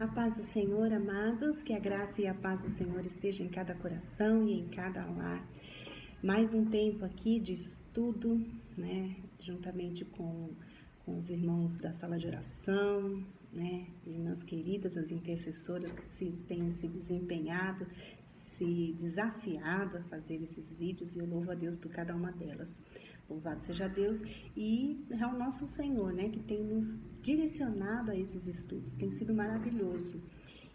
A paz do Senhor, amados, que a graça e a paz do Senhor esteja em cada coração e em cada lar. Mais um tempo aqui de estudo, né, juntamente com os irmãos da sala de oração, né, irmãs queridas, as intercessoras que têm se desempenhado, se desafiado a fazer esses vídeos, e eu louvo a Deus por cada uma delas. Louvado seja Deus, e é o nosso Senhor, né, que tem nos direcionado a esses estudos, tem sido maravilhoso.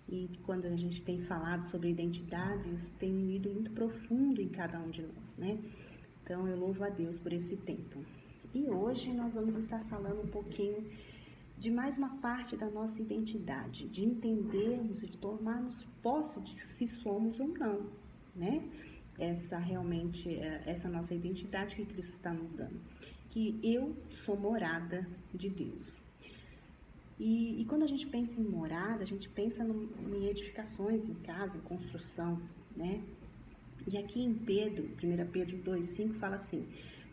E quando a gente tem falado sobre identidade, isso tem ido muito profundo em cada um de nós, né? Então eu louvo a Deus por esse tempo. E hoje nós vamos estar falando um pouquinho de mais uma parte da nossa identidade, de entendermos e de tomarmos posse de se somos ou não, né? Essa nossa identidade que Cristo está nos dando, que eu sou morada de Deus. E quando a gente pensa em morada, a gente pensa em edificações, em casa, em construção, né? E aqui em 1 Pedro 2,5 fala assim: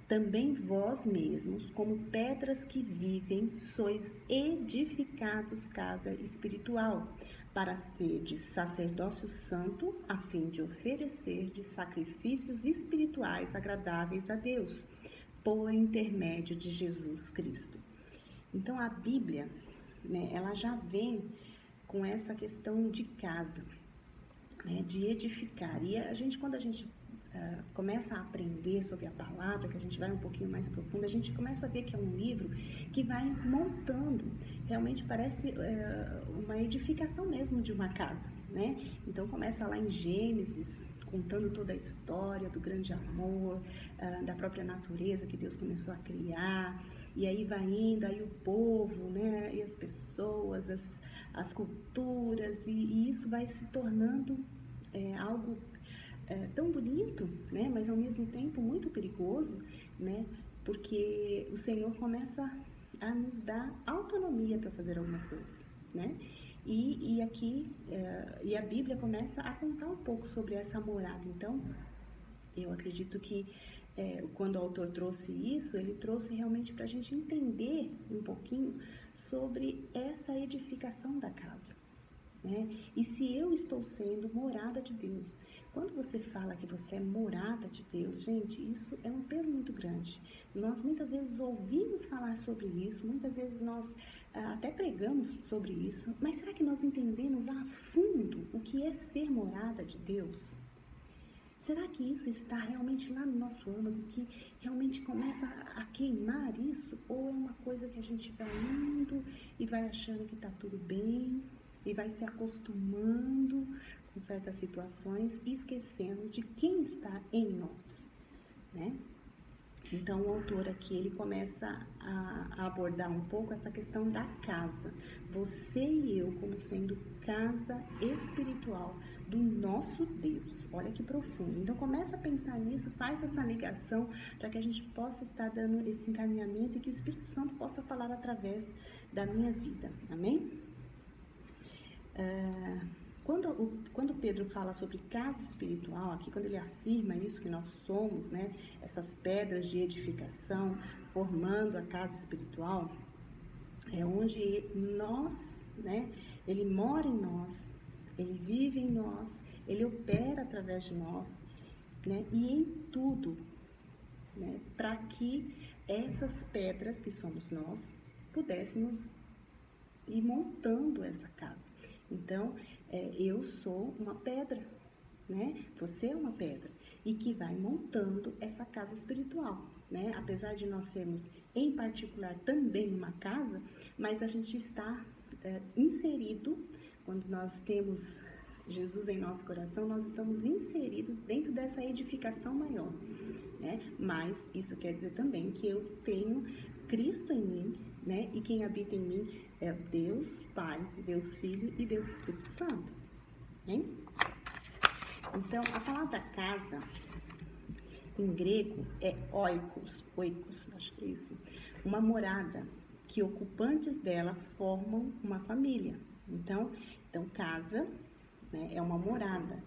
também vós mesmos, como pedras que vivem, sois edificados casa espiritual, para serdes sacerdócio santo, a fim de oferecer de sacrifícios espirituais agradáveis a Deus, por intermédio de Jesus Cristo. Então a Bíblia, né, ela já vem com essa questão de casa, né, de edificar. E quando a gente começa a aprender sobre a palavra, que a gente vai um pouquinho mais profundo, a gente começa a ver que é um livro que vai montando, realmente parece uma edificação mesmo de uma casa, né? Então começa lá em Gênesis, contando toda a história do grande amor, da própria natureza que Deus começou a criar, e aí vai indo, aí o povo, né, e as pessoas, as culturas, e isso vai se tornando algo tão bonito, né, mas ao mesmo tempo muito perigoso, né, porque o Senhor começa a nos dar autonomia para fazer algumas coisas, né, e aqui, a Bíblia começa a contar um pouco sobre essa morada. Então, eu acredito que quando o autor trouxe isso, ele trouxe realmente para a gente entender um pouquinho sobre essa edificação da casa, né? E se eu estou sendo morada de Deus. Quando você fala que você é morada de Deus, gente, isso é um peso muito grande. Nós muitas vezes ouvimos falar sobre isso, muitas vezes nós até pregamos sobre isso, mas será que nós entendemos a fundo o que é ser morada de Deus? Será que isso está realmente lá no nosso âmago, que realmente começa a queimar isso? Ou é uma coisa que a gente vai indo e vai achando que está tudo bem e vai se acostumando com certas situações, esquecendo de quem está em nós, né? Então o autor aqui, ele começa a abordar um pouco essa questão da casa. Você e eu como sendo casa espiritual do nosso Deus. Olha que profundo. Então começa a pensar nisso, faz essa ligação para que a gente possa estar dando esse encaminhamento e que o Espírito Santo possa falar através da minha vida. Amém? Quando Pedro fala sobre casa espiritual, aqui quando ele afirma isso, que nós somos, né, essas pedras de edificação formando a casa espiritual, é onde nós, né, ele mora em nós, ele vive em nós, ele opera através de nós, né, e em tudo, né, para que essas pedras que somos nós pudéssemos ir montando essa casa. Então, eu sou uma pedra, né? Você é uma pedra e que vai montando essa casa espiritual, né? Apesar de nós sermos, em particular, também uma casa, mas a gente está inserido, quando nós temos Jesus em nosso coração, nós estamos inseridos dentro dessa edificação maior, né? Mas isso quer dizer também que eu tenho Cristo em mim, né? E quem habita em mim é Deus Pai, Deus Filho e Deus Espírito Santo, hein? Então, a palavra casa, em grego, é oikos, acho que é isso, uma morada, que ocupantes dela formam uma família. Então casa, né, é uma morada.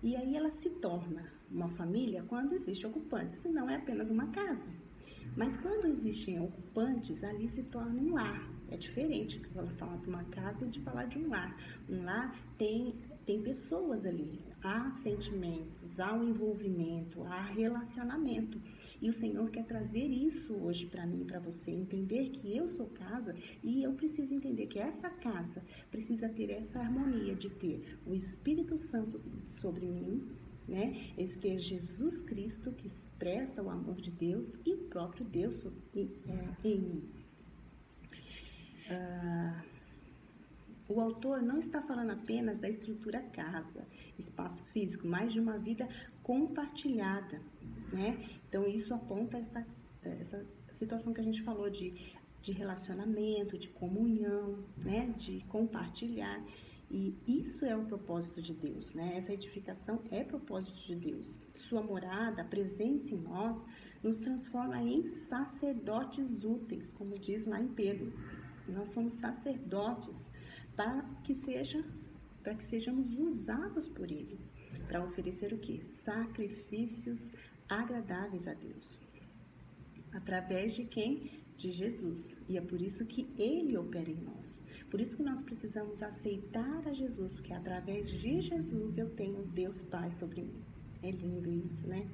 E aí ela se torna uma família quando existe ocupantes, senão é apenas uma casa. Mas quando existem ocupantes, ali se torna um lar, É diferente de falar de uma casa e de falar de um lar. Um lar tem pessoas ali, há sentimentos, há um envolvimento, há relacionamento. E o Senhor quer trazer isso hoje para mim e para você, entender que eu sou casa e eu preciso entender que essa casa precisa ter essa harmonia de ter o Espírito Santo sobre mim, né? Eu ter Jesus Cristo que expressa o amor de Deus e o próprio Deus em mim. O autor não está falando apenas da estrutura casa, espaço físico, mas de uma vida compartilhada, né? Então isso aponta essa situação que a gente falou de relacionamento, de comunhão, né? De compartilhar. E isso é o propósito de Deus, né? Essa edificação é propósito de Deus. Sua morada, a presença em nós, nos transforma em sacerdotes úteis, como diz lá em Pedro. Nós somos sacerdotes para que sejamos usados por Ele, para oferecer o quê? Sacrifícios agradáveis a Deus. Através de quem? De Jesus. E é por isso que Ele opera em nós. Por isso que nós precisamos aceitar a Jesus, porque através de Jesus eu tenho Deus Pai sobre mim. É lindo isso, né?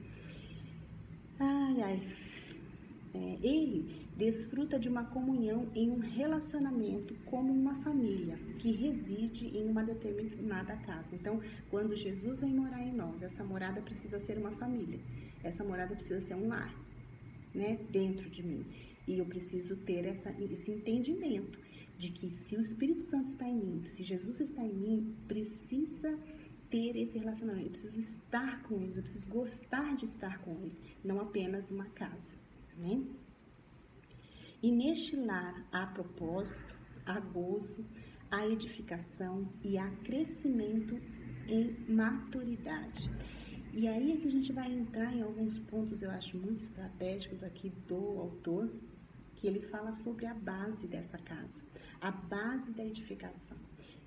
Ele desfruta de uma comunhão em um relacionamento como uma família que reside em uma determinada casa. Então, quando Jesus vem morar em nós, essa morada precisa ser uma família. Essa morada precisa ser um lar, né, dentro de mim. E eu preciso ter esse entendimento de que se o Espírito Santo está em mim, se Jesus está em mim, precisa ter esse relacionamento. Eu preciso estar com eles, eu preciso gostar de estar com ele, não apenas uma casa. Amém? E neste lar há propósito, há gozo, há edificação e há crescimento em maturidade. E aí é que a gente vai entrar em alguns pontos, eu acho, muito estratégicos aqui do autor, que ele fala sobre a base dessa casa, a base da edificação.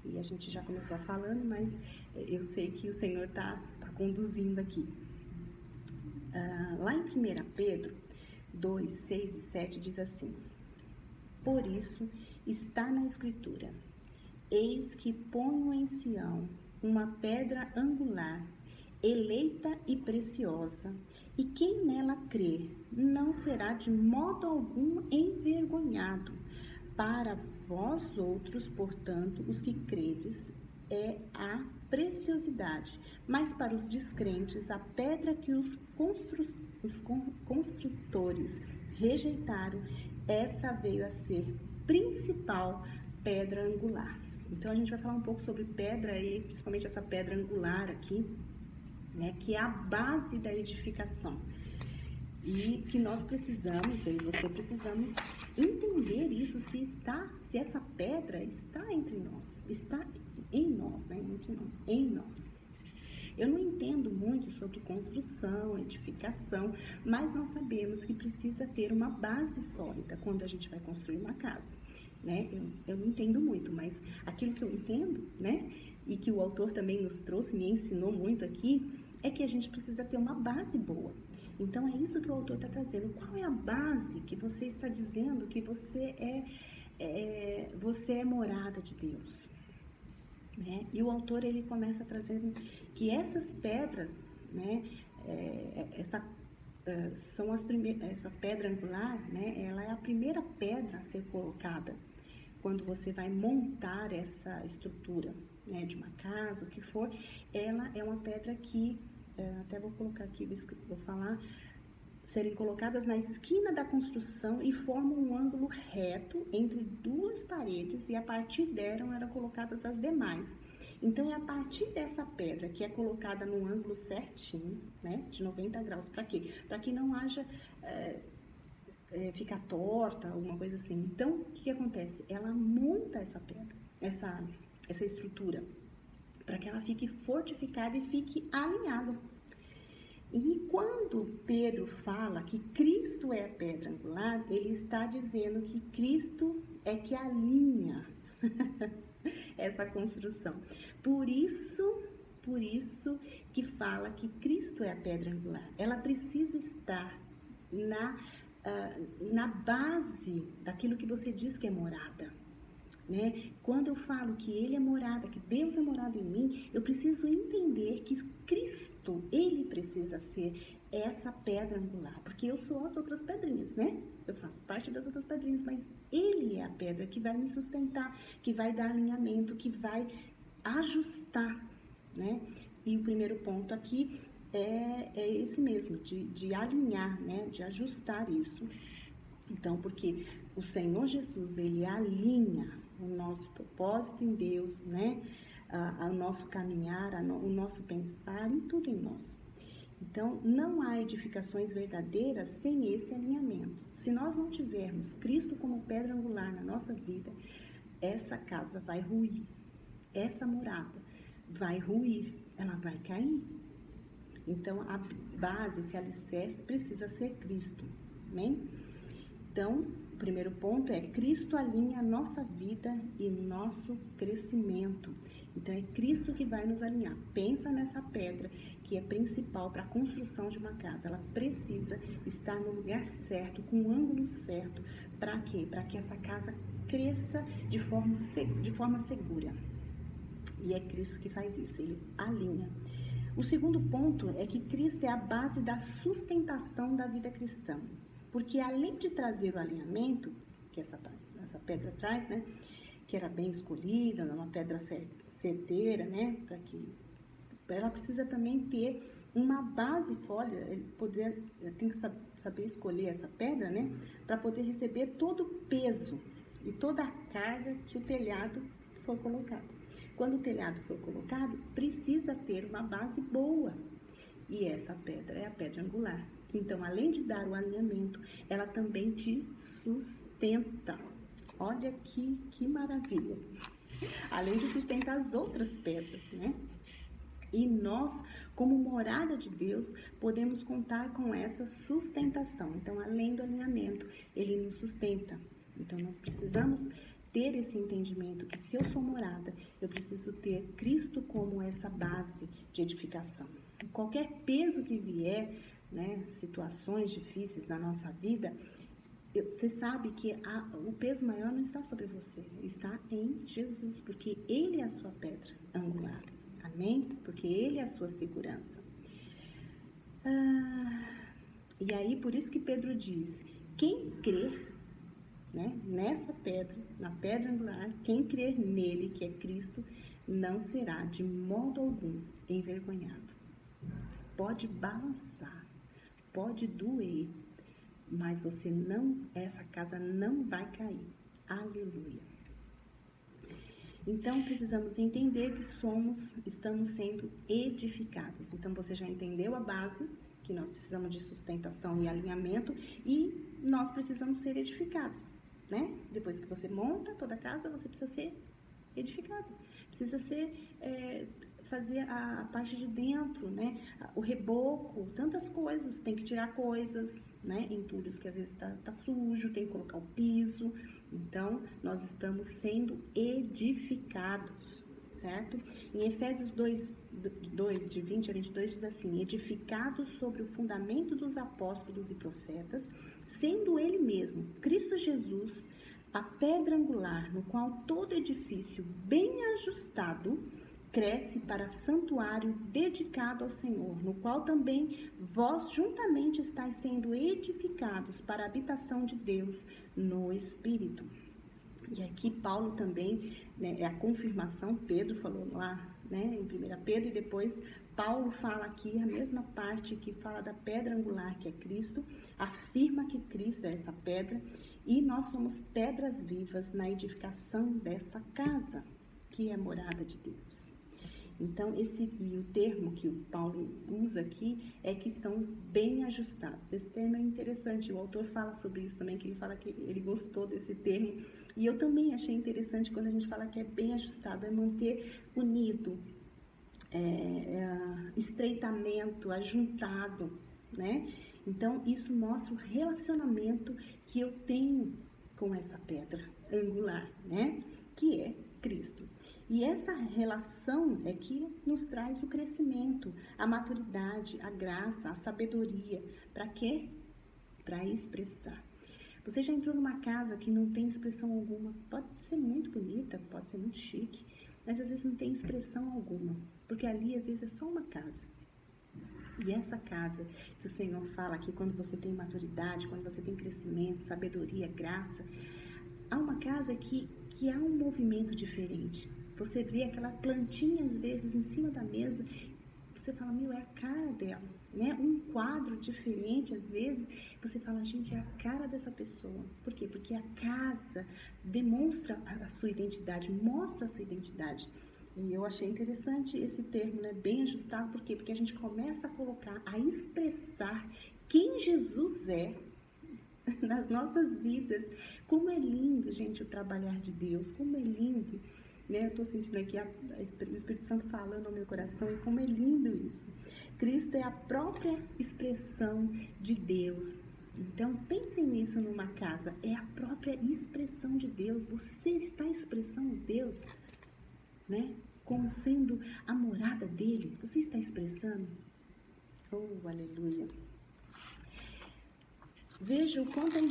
E a gente já começou falando, mas eu sei que o Senhor está conduzindo aqui. Lá em 1 Pedro 2, 6 e 7 diz assim: por isso está na Escritura, eis que ponho em Sião uma pedra angular, eleita e preciosa, e quem nela crer não será de modo algum envergonhado. Para vós outros, portanto, os que credes, é a preciosidade, mas para os descrentes, a pedra que os construtores rejeitaram, essa veio a ser principal pedra angular. Então a gente vai falar um pouco sobre pedra e principalmente essa pedra angular aqui, né, que é a base da edificação. E que nós precisamos, eu e você precisamos entender isso, se essa pedra está entre nós, está em nós, né? Em nós. Eu não entendo muito sobre construção, edificação, mas nós sabemos que precisa ter uma base sólida quando a gente vai construir uma casa, né? Eu não entendo muito, mas aquilo que eu entendo, né? E que o autor também nos trouxe, me ensinou muito aqui, é que a gente precisa ter uma base boa. Então, é isso que o autor está trazendo. Qual é a base que você está dizendo que você é morada de Deus? Né? E o autor, ele começa trazendo que essas pedras, né, essa pedra angular, né, ela é a primeira pedra a ser colocada quando você vai montar essa estrutura, né, de uma casa, o que for. Ela é uma pedra que até vou colocar aqui, vou falar, serem colocadas na esquina da construção e formam um ângulo reto entre duas paredes, e a partir dela eram colocadas as demais. Então, é a partir dessa pedra que é colocada no ângulo certinho, né, de 90 graus, para quê? Para que não haja, ficar torta, alguma coisa assim. Então, o que acontece? Ela monta essa pedra, essa estrutura, para que ela fique fortificada e fique alinhada. E quando Pedro fala que Cristo é a pedra angular, ele está dizendo que Cristo é que alinha essa construção. Por isso que fala que Cristo é a pedra angular. Ela precisa estar na base daquilo que você diz que é morada. né? Quando eu falo que Ele é morada, que Deus é morada em mim, eu preciso entender que Cristo, Ele precisa ser essa pedra angular, porque eu sou as outras pedrinhas, né? Eu faço parte das outras pedrinhas, mas Ele é a pedra que vai me sustentar, que vai dar alinhamento, que vai ajustar, né? E o primeiro ponto aqui é esse mesmo, de alinhar, né? De ajustar isso. Então, porque o Senhor Jesus, Ele alinha o nosso propósito em Deus, né? O nosso caminhar, o nosso pensar, em tudo em nós. Então, não há edificações verdadeiras sem esse alinhamento. Se nós não tivermos Cristo como pedra angular na nossa vida, essa casa vai ruir, essa morada vai ruir, ela vai cair. Então, a base, esse alicerce precisa ser Cristo, amém? Então, o primeiro ponto é Cristo alinha a nossa vida e nosso crescimento. Então, é Cristo que vai nos alinhar. Pensa nessa pedra que é principal para a construção de uma casa. Ela precisa estar no lugar certo, com o ângulo certo. Para quê? Para que essa casa cresça de forma segura. E é Cristo que faz isso, Ele alinha. O segundo ponto é que Cristo é a base da sustentação da vida cristã. Porque além de trazer o alinhamento, que essa pedra traz, né? Que era bem escolhida, uma pedra certeira, né? Ela precisa também ter uma base folha, tem que saber escolher essa pedra, né? Para poder receber todo o peso e toda a carga que o telhado for colocado. Quando o telhado for colocado, precisa ter uma base boa. E essa pedra é a pedra angular. Então, além de dar o alinhamento, ela também te sustenta. Olha que maravilha. Além de sustentar as outras pedras, né? E nós, como morada de Deus, podemos contar com essa sustentação. Então, além do alinhamento, Ele nos sustenta. Então, nós precisamos ter esse entendimento que se eu sou morada, eu preciso ter Cristo como essa base de edificação. Qualquer peso que vier, né, situações difíceis na nossa vida, você sabe que o peso maior não está sobre você, está em Jesus, porque Ele é a sua pedra angular. Amém? Porque Ele é a sua segurança. E aí, por isso que Pedro diz, quem crer, né, nessa pedra, na pedra angular, quem crer nele, que é Cristo, não será de modo algum envergonhado. Pode balançar, pode doer, mas essa casa não vai cair. Aleluia. Então, precisamos entender que estamos sendo edificados. Então, você já entendeu a base, que nós precisamos de sustentação e alinhamento, e nós precisamos ser edificados, né? Depois que você monta toda a casa, você precisa ser edificado. Precisa fazer a parte de dentro, né? O reboco, tantas coisas. Tem que tirar coisas, né? Entulhos que às vezes tá sujo, tem que colocar o piso. Então, nós estamos sendo edificados, certo? Em Efésios 2, de 20 a 22, diz assim, edificados sobre o fundamento dos apóstolos e profetas, sendo Ele mesmo, Cristo Jesus, a pedra angular, no qual todo edifício bem ajustado cresce para santuário dedicado ao Senhor, no qual também vós juntamente estáis sendo edificados para a habitação de Deus no Espírito. E aqui Paulo também, né, é a confirmação, Pedro falou lá, né, em 1 Pedro, e depois Paulo fala aqui a mesma parte que fala da pedra angular, que é Cristo, afirma que Cristo é essa pedra, e nós somos pedras vivas na edificação dessa casa, que é a morada de Deus. Então, o termo que o Paulo usa aqui é que estão bem ajustados. Esse termo é interessante, o autor fala sobre isso também, que ele fala que ele gostou desse termo. E eu também achei interessante quando a gente fala que é bem ajustado, é manter unido, estreitamento, ajuntado, né? Então, isso mostra o relacionamento que eu tenho com essa pedra angular, né? Que é Cristo. E essa relação é que nos traz o crescimento, a maturidade, a graça, a sabedoria. Para quê? Para expressar. Você já entrou numa casa que não tem expressão alguma? Pode ser muito bonita, pode ser muito chique, mas às vezes não tem expressão alguma, porque ali às vezes é só uma casa. E essa casa que o Senhor fala aqui, quando você tem maturidade, quando você tem crescimento, sabedoria, graça, há uma casa que há um movimento diferente. Você vê aquela plantinha às vezes em cima da mesa, você fala, meu, é a cara dela, né? Um quadro diferente, às vezes, você fala, gente, é a cara dessa pessoa. Por quê? Porque a casa demonstra a sua identidade, mostra a sua identidade. E eu achei interessante esse termo, né? Bem ajustado, por quê? Porque a gente começa a colocar, a expressar quem Jesus é nas nossas vidas. Como é lindo, gente, o trabalhar de Deus, como é lindo, né? Eu tô sentindo aqui o Espírito Santo falando no meu coração, e como é lindo isso. Cristo é a própria expressão de Deus. Então, pensem nisso numa casa, é a própria expressão de Deus. Você está expressando Deus, né? Como sendo a morada dele. Você está expressando? Oh, aleluia! Veja o quanto é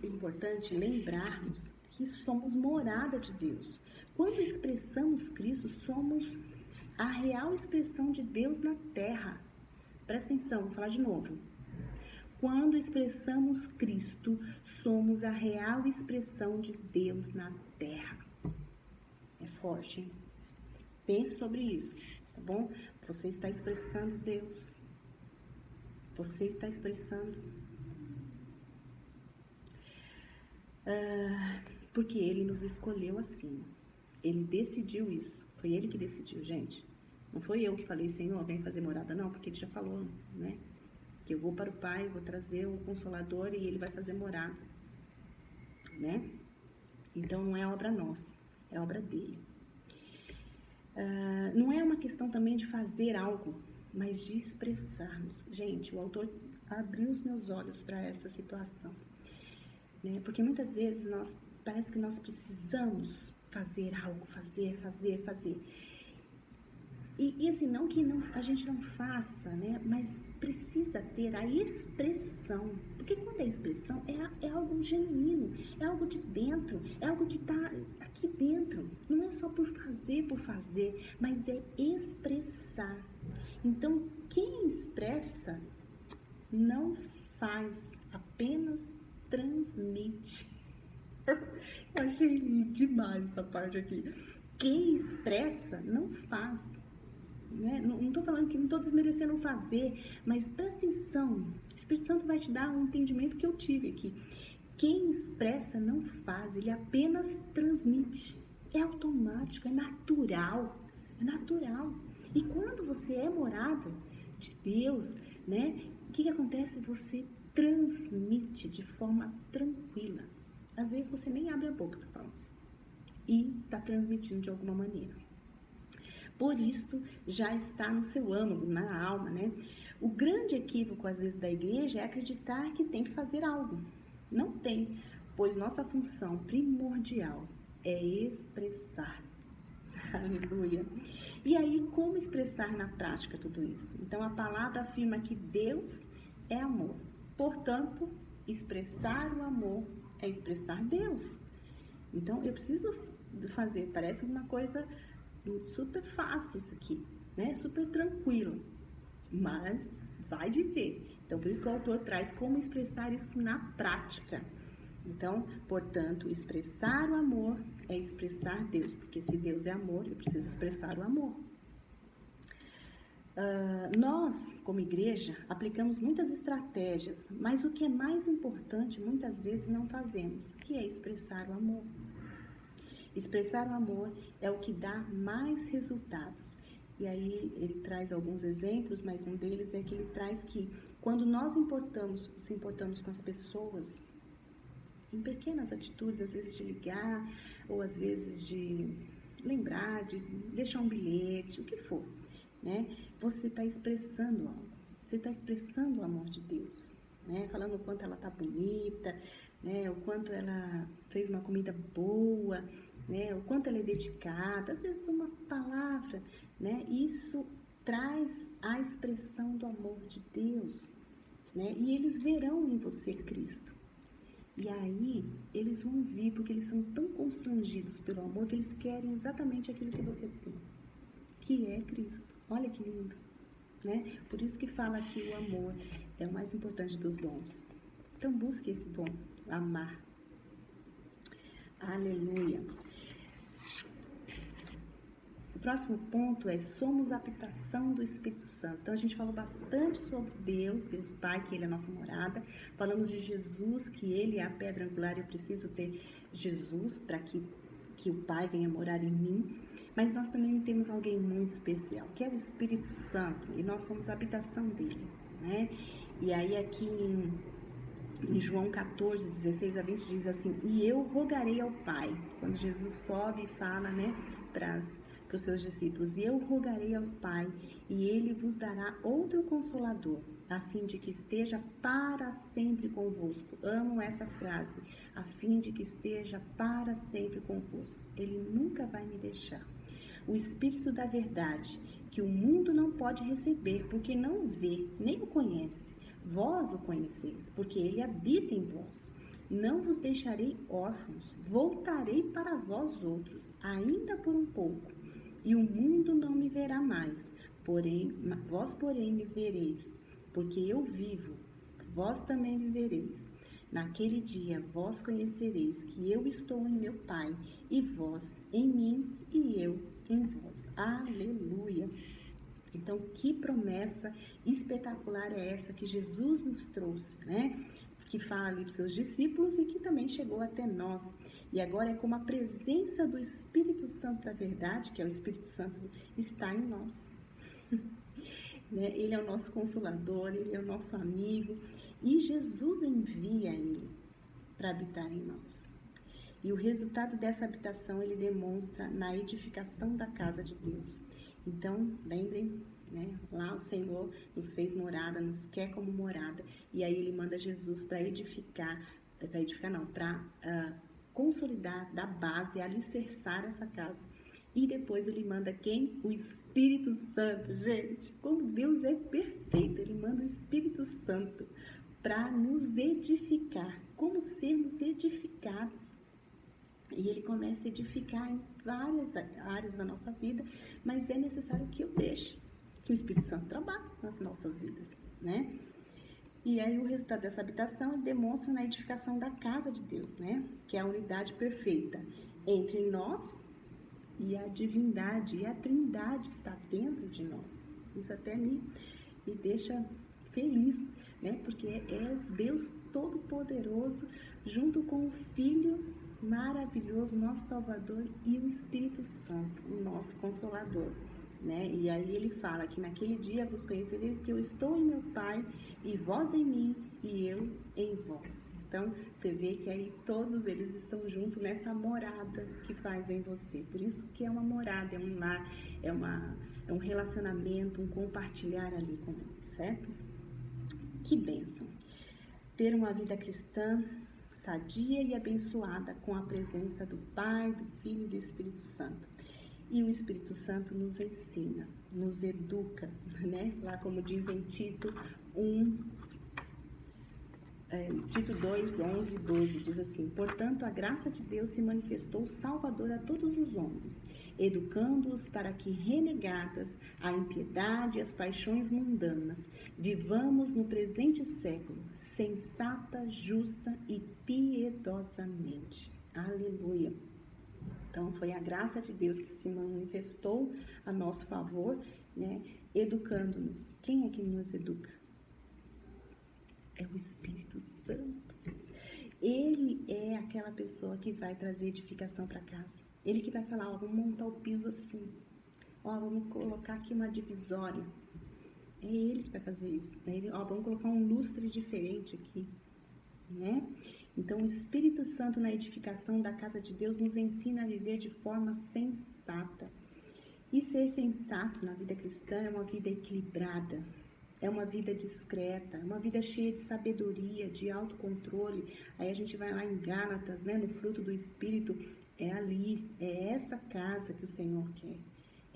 importante lembrarmos que somos morada de Deus. Quando expressamos Cristo, somos a real expressão de Deus na terra. Presta atenção, vou falar de novo. Quando expressamos Cristo, somos a real expressão de Deus na terra. É forte, hein? Pense sobre isso, tá bom? Você está expressando Deus. Você está expressando. Porque Ele nos escolheu assim. Ele decidiu isso. Foi Ele que decidiu, gente. Não foi eu que falei, Senhor, vem fazer morada, não. Porque Ele já falou, né? Que eu vou para o Pai, vou trazer o Consolador e Ele vai fazer morada, né? Então, não é obra nossa, é obra dEle. Não é uma questão também de fazer algo, mas de expressarmos. Gente, o autor abriu os meus olhos para essa situação, né? Porque muitas vezes parece que nós precisamos fazer algo, fazer. E assim, não que a gente não faça, né? Mas precisa ter a expressão. Porque quando é expressão, é algo genuíno, é algo de dentro, é algo que está aqui dentro. Não é só por fazer, mas é expressar. Então, quem expressa não faz, apenas transmite. Eu achei demais essa parte aqui. Quem expressa não faz, né? Não estou falando que não estou desmerecendo fazer, mas presta atenção. O Espírito Santo vai te dar um entendimento que eu tive aqui. Quem expressa não faz, ele apenas transmite. É automático, é natural. É natural. E quando você é morada de Deus, né? O que acontece? Você transmite de forma tranquila. Às vezes você nem abre a boca para falar. E está transmitindo de alguma maneira. Por isso, já está no seu âmago, na alma, né? O grande equívoco, às vezes, da igreja é acreditar que tem que fazer algo. Não tem, pois nossa função primordial é expressar. Aleluia. E aí, como expressar na prática tudo isso? Então, a palavra afirma que Deus é amor. Portanto, expressar o amor é expressar Deus. Então, eu preciso fazer, parece uma coisa super fácil isso aqui, né? Super tranquilo, mas vai viver. Então, por isso que o autor traz como expressar isso na prática. Então, portanto, expressar o amor é expressar Deus, porque se Deus é amor, eu preciso expressar o amor. Nós, como igreja, aplicamos muitas estratégias, mas o que é mais importante, muitas vezes não fazemos, que é expressar o amor. Expressar o amor é o que dá mais resultados. E aí ele traz alguns exemplos, mas um deles é que ele traz que quando nós se importamos com as pessoas, em pequenas atitudes, às vezes de ligar, ou às vezes de lembrar, de deixar um bilhete, o que for, né? Você está expressando algo, você está expressando o amor de Deus, né? Falando o quanto ela está bonita, né? O quanto ela fez uma comida boa, né? O quanto ela é dedicada, às vezes uma palavra, né? Isso traz a expressão do amor de Deus, né? E eles verão em você Cristo. E aí eles vão vir, porque eles são tão constrangidos pelo amor que eles querem exatamente aquilo que você tem, que é Cristo. Olha que lindo, né? Por isso que fala que o amor é o mais importante dos dons. Então busque esse dom, amar. Aleluia. O próximo ponto é: somos a habitação do Espírito Santo. Então a gente falou bastante sobre Deus Pai, que Ele é a nossa morada. Falamos de Jesus, que Ele é a pedra angular e eu preciso ter Jesus para que o Pai venha morar em mim. Mas nós também temos alguém muito especial, que é o Espírito Santo, e nós somos a habitação dele, né? E aí aqui em João 14, 16 a 20 diz assim: e eu rogarei ao Pai, quando Jesus sobe e fala, né, para os seus discípulos, e eu rogarei ao Pai, e Ele vos dará outro Consolador, a fim de que esteja para sempre convosco. Amo essa frase, a fim de que esteja para sempre convosco. Ele nunca vai me deixar. O Espírito da verdade, que o mundo não pode receber, porque não o vê, nem o conhece. Vós o conheceis, porque ele habita em vós. Não vos deixarei órfãos, voltarei para vós outros, ainda por um pouco. E o mundo não me verá mais, vós, porém, me vereis, porque eu vivo, vós também vivereis. Naquele dia vós conhecereis que eu estou em meu Pai, e vós em mim, e eu em vós. Aleluia! Então, que promessa espetacular é essa que Jesus nos trouxe, né? Que fala ali para os seus discípulos e que também chegou até nós. E agora é como a presença do Espírito Santo da verdade, que é o Espírito Santo, está em nós. Ele é o nosso consolador, ele é o nosso amigo, e Jesus envia ele para habitar em nós. E o resultado dessa habitação ele demonstra na edificação da casa de Deus. Então, lembrem, né? Lá o Senhor nos fez morada, nos quer como morada, e aí ele manda Jesus para consolidar, dar base, alicerçar essa casa. E depois ele manda quem? O Espírito Santo, gente. Como Deus é perfeito, ele manda o Espírito Santo para nos edificar, como sermos edificados. E ele começa a edificar em várias áreas da nossa vida, mas é necessário que eu deixe, que o Espírito Santo trabalhe nas nossas vidas, né? E aí o resultado dessa habitação demonstra na edificação da casa de Deus, né? Que é a unidade perfeita entre nós e a divindade, e a trindade está dentro de nós. Isso até me deixa feliz, né? Porque é o Deus Todo-Poderoso junto com o Filho maravilhoso, nosso Salvador, e o Espírito Santo, o nosso Consolador, né? E aí ele fala que naquele dia vos conhecereis que eu estou em meu Pai, e vós em mim, e eu em vós. Então, você vê que aí todos eles estão juntos nessa morada que faz em você. Por isso que é uma morada, é um lar, é um relacionamento, um compartilhar ali com ele, certo? Que bênção! Ter uma vida cristã sadia e abençoada com a presença do Pai, do Filho e do Espírito Santo. E o Espírito Santo nos ensina, nos educa, né? Lá como diz em Tito 2, 11, 12, diz assim: portanto, a graça de Deus se manifestou salvadora a todos os homens, educando-os para que, renegadas a impiedade e as paixões mundanas, vivamos no presente século, sensata, justa e piedosamente. Aleluia! Então, foi a graça de Deus que se manifestou a nosso favor, né? Educando-nos. Quem é que nos educa? É o Espírito Santo. Ele é aquela pessoa que vai trazer edificação para casa. Ele que vai falar: ó, vamos montar o piso assim. Ó, vamos colocar aqui uma divisória. É ele que vai fazer isso. Vamos colocar um lustre diferente aqui, né? Então, o Espírito Santo na edificação da casa de Deus nos ensina a viver de forma sensata. E ser sensato na vida cristã é uma vida equilibrada, é uma vida discreta, é uma vida cheia de sabedoria, de autocontrole. Aí a gente vai lá em Gálatas, né, no fruto do Espírito, é ali, é essa casa que o Senhor quer.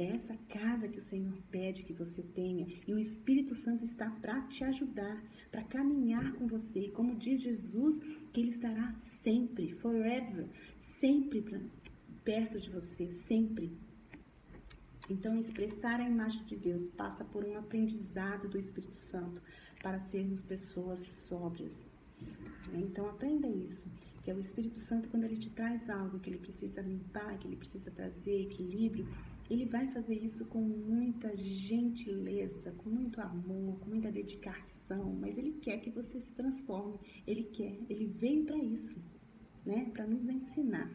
É essa casa que o Senhor pede que você tenha. E o Espírito Santo está para te ajudar, para caminhar com você. E como diz Jesus, que Ele estará sempre, forever, sempre perto de você, sempre. Então, expressar a imagem de Deus passa por um aprendizado do Espírito Santo para sermos pessoas sóbrias. Então, aprenda isso, que é o Espírito Santo, quando ele te traz algo que ele precisa limpar, que ele precisa trazer equilíbrio, ele vai fazer isso com muita gentileza, com muito amor, com muita dedicação, mas ele quer que você se transforme, ele veio para isso, né? Para nos ensinar.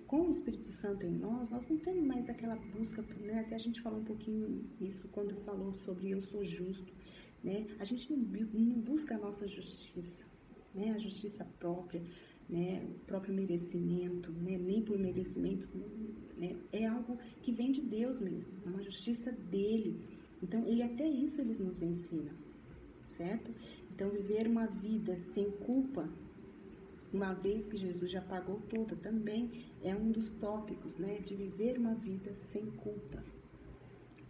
Com o Espírito Santo em nós não temos mais aquela busca, né? Até a gente falou um pouquinho isso quando falou sobre eu sou justo, né? A gente não busca a nossa justiça, né? A justiça própria, né? O próprio merecimento, né? Nem por merecimento, né? É algo que vem de Deus mesmo, é uma justiça dele. Então, até isso ele nos ensina, certo? Então, viver uma vida sem culpa, uma vez que Jesus já pagou toda, também é um dos tópicos, né, de viver uma vida sem culpa,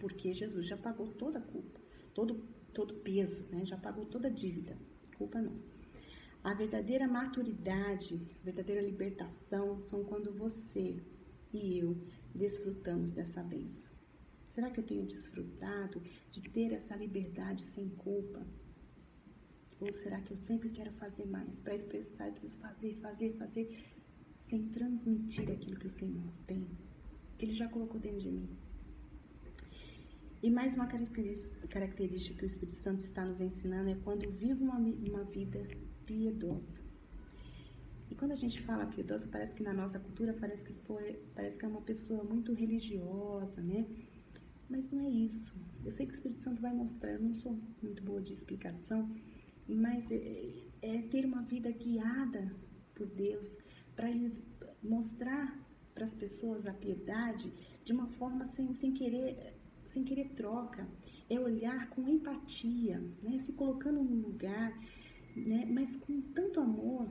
porque Jesus já pagou toda a culpa, todo peso, né, já pagou toda a dívida, culpa não. A verdadeira maturidade, a verdadeira libertação são quando você e eu desfrutamos dessa bênção. Será que eu tenho desfrutado de ter essa liberdade sem culpa? Ou será que eu sempre quero fazer mais? Para expressar, eu preciso fazer, sem transmitir aquilo que o Senhor tem, que Ele já colocou dentro de mim. E mais uma característica que o Espírito Santo está nos ensinando é quando vivo uma vida piedosa. E quando a gente fala piedosa, parece que na nossa cultura parece que é uma pessoa muito religiosa, né? Mas não é isso. Eu sei que o Espírito Santo vai mostrar, eu não sou muito boa de explicação, mas é ter uma vida guiada por Deus, para Ele mostrar para as pessoas a piedade de uma forma sem querer troca. É olhar com empatia, né? Se colocando no lugar, né? Mas com tanto amor.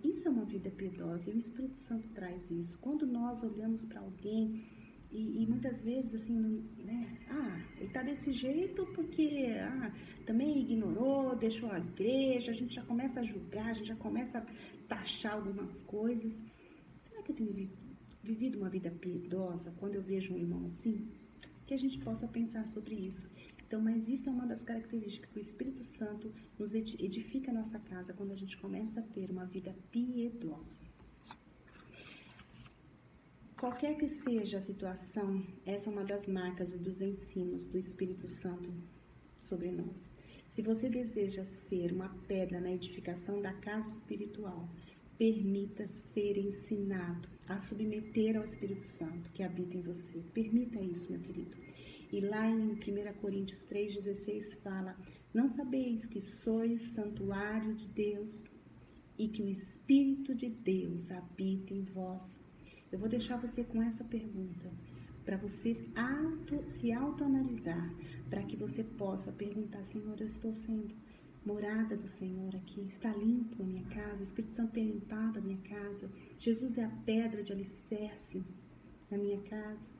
Isso é uma vida piedosa, e o Espírito Santo traz isso. Quando nós olhamos para alguém e muitas vezes assim, né? Ele tá desse jeito porque também ignorou, deixou a igreja, a gente já começa a julgar, a gente já começa a taxar algumas coisas. Será que eu tenho vivido uma vida piedosa quando eu vejo um irmão assim? Que a gente possa pensar sobre isso. Então, mas isso é uma das características que o Espírito Santo nos edifica a nossa casa quando a gente começa a ter uma vida piedosa. Qualquer que seja a situação, essa é uma das marcas e dos ensinos do Espírito Santo sobre nós. Se você deseja ser uma pedra na edificação da casa espiritual, permita ser ensinado a submeter ao Espírito Santo que habita em você. Permita isso, meu querido. E lá em 1 Coríntios 3,16 fala: não sabeis que sois santuário de Deus e que o Espírito de Deus habita em vós? Eu vou deixar você com essa pergunta, para você se autoanalisar, para que você possa perguntar: Senhor, eu estou sendo morada do Senhor aqui? Está limpo a minha casa? O Espírito Santo tem limpado a minha casa? Jesus é a pedra de alicerce na minha casa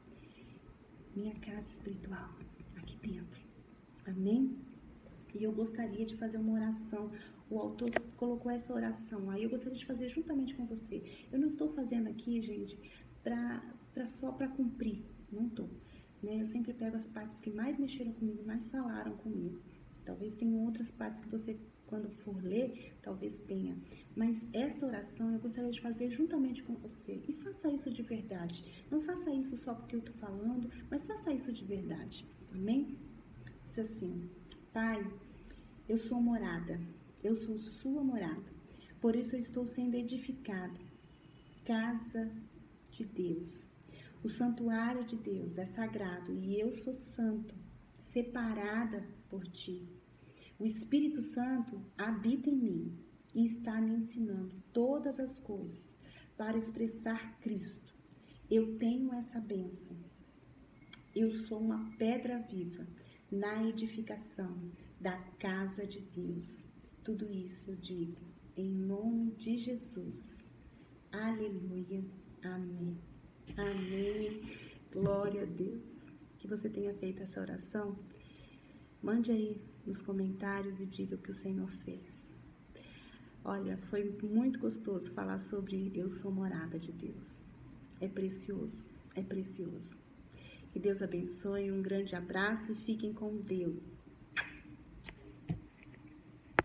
espiritual, aqui dentro. Amém? E eu gostaria de fazer uma oração. O autor colocou essa oração aí, eu gostaria de fazer juntamente com você. Eu não estou fazendo aqui, gente, só para cumprir, não estou. Né? Eu sempre pego as partes que mais mexeram comigo, mais falaram comigo. Talvez tenham outras partes que você, quando for ler, talvez tenha. Mas essa oração eu gostaria de fazer juntamente com você. E faça isso de verdade. Não faça isso só porque eu estou falando, mas faça isso de verdade. Amém? Diz assim: Pai, eu sou morada. Eu sou sua morada. Por isso eu estou sendo edificado. Casa de Deus. O santuário de Deus é sagrado e eu sou santo, separada por ti. O Espírito Santo habita em mim e está me ensinando todas as coisas para expressar Cristo. Eu tenho essa bênção. Eu sou uma pedra viva na edificação da casa de Deus. Tudo isso eu digo em nome de Jesus. Aleluia. Amém. Amém. Glória a Deus. Que você tenha feito essa oração. Mande aí nos comentários e diga o que o Senhor fez. Olha, foi muito gostoso falar sobre eu sou morada de Deus. É precioso, é precioso. Que Deus abençoe, um grande abraço e fiquem com Deus.